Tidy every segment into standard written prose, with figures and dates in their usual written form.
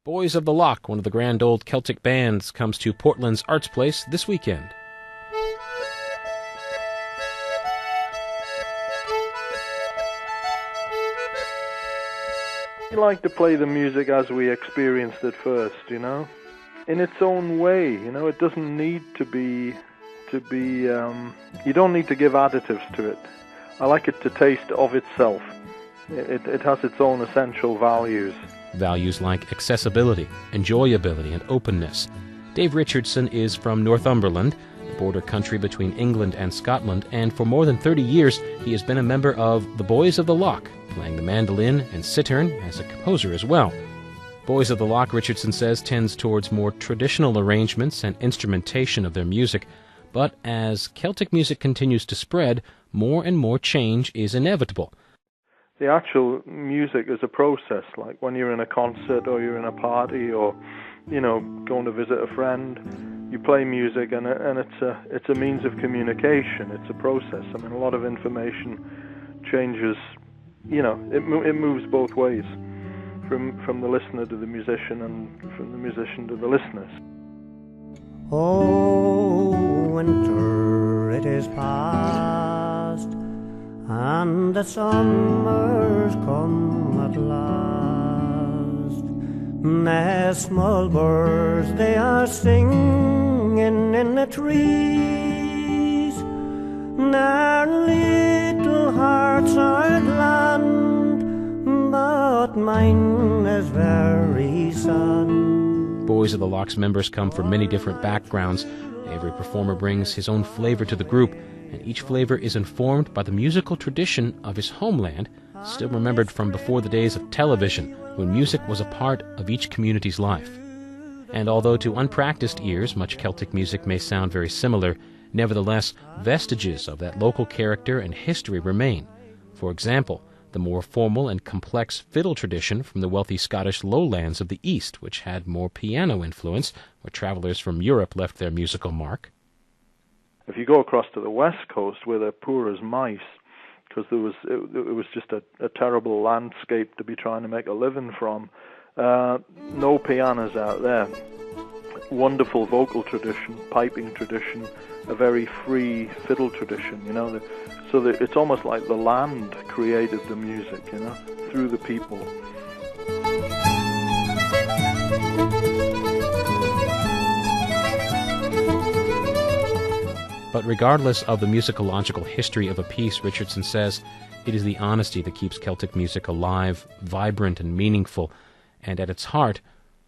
Boys of the Loch, one of the grand old Celtic bands, comes to Portland's Arts Place this weekend. We like to play the music as we experienced it first, in its own way. It doesn't need to be, you don't need to give additives to it. I like it to taste of itself. It has its own essential values. Values like accessibility, enjoyability, and openness. Dave Richardson is from Northumberland, the border country between England and Scotland, and for more than 30 years he has been a member of the Boys of the Loch, playing the mandolin and cittern as a composer as well. Boys of the Loch, Richardson says, tends towards more traditional arrangements and instrumentation of their music, but as Celtic music continues to spread, more and more change is inevitable. The actual music is a process, like when you're in a concert or you're in a party or, going to visit a friend, you play music and it's a means of communication, it's a process. I mean, a lot of information changes, it moves both ways, from the listener to the musician and from the musician to the listeners. Oh, winter it is past, and the summer's come at last. The small birds, they are singing in the trees. Their little hearts are glad, but mine is very sad. Boys of the Loch's members come from many different backgrounds. Every performer brings his own flavor to the group, and each flavor is informed by the musical tradition of his homeland, still remembered from before the days of television, when music was a part of each community's life. And although to unpracticed ears much Celtic music may sound very similar, nevertheless, vestiges of that local character and history remain. For example, the more formal and complex fiddle tradition from the wealthy Scottish lowlands of the East, which had more piano influence, where travelers from Europe left their musical mark. If you go across to the West Coast, where they're poor as mice, because it was just a terrible landscape to be trying to make a living from, no pianos out there. Wonderful vocal tradition, piping tradition, a very free fiddle tradition, so that it's almost like the land created the music, through the people. But regardless of the musicological history of a piece, Richardson says, it is the honesty that keeps Celtic music alive, vibrant and meaningful, and at its heart,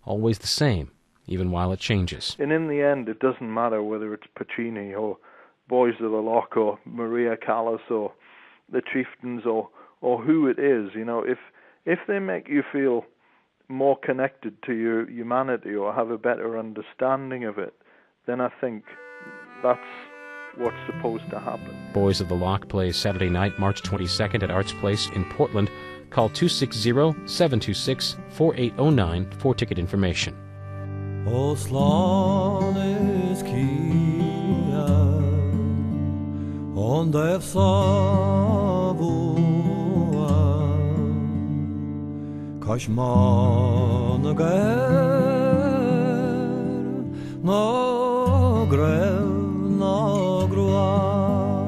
always the same, even while it changes. And in the end, it doesn't matter whether it's Puccini or Boys of the Loch or Maria Callas or the Chieftains or who it is, if they make you feel more connected to your humanity or have a better understanding of it, then I think that's what's supposed to happen. Boys of the Loch plays Saturday night, March 22nd at Arts Place in Portland. Call 260-726-4809 for ticket information. O slán is kia, on the savua, kashman again, no grev, no grua,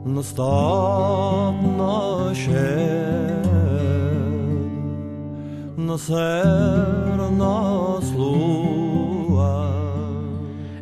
no stop, no shed, no ser, no slua.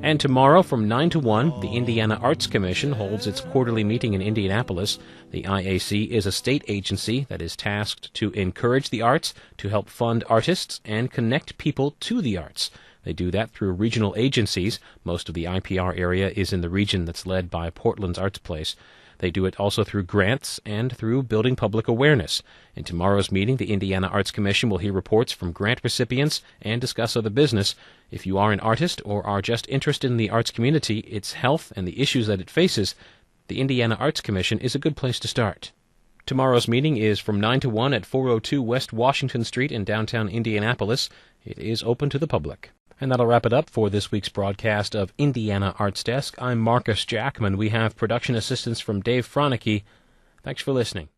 And tomorrow from 9 to 1, the Indiana Arts Commission holds its quarterly meeting in Indianapolis. The IAC is a state agency that is tasked to encourage the arts, to help fund artists, and connect people to the arts. They do that through regional agencies. Most of the IPR area is in the region that's led by Portland's Arts Place. They do it also through grants and through building public awareness. In tomorrow's meeting, the Indiana Arts Commission will hear reports from grant recipients and discuss other business. If you are an artist or are just interested in the arts community, its health, and the issues that it faces, the Indiana Arts Commission is a good place to start. Tomorrow's meeting is from 9 to 1 at 402 West Washington Street in downtown Indianapolis. It is open to the public. And that'll wrap it up for this week's broadcast of Indiana Arts Desk. I'm Marcus Jackman. We have production assistance from Dave Fronicky. Thanks for listening.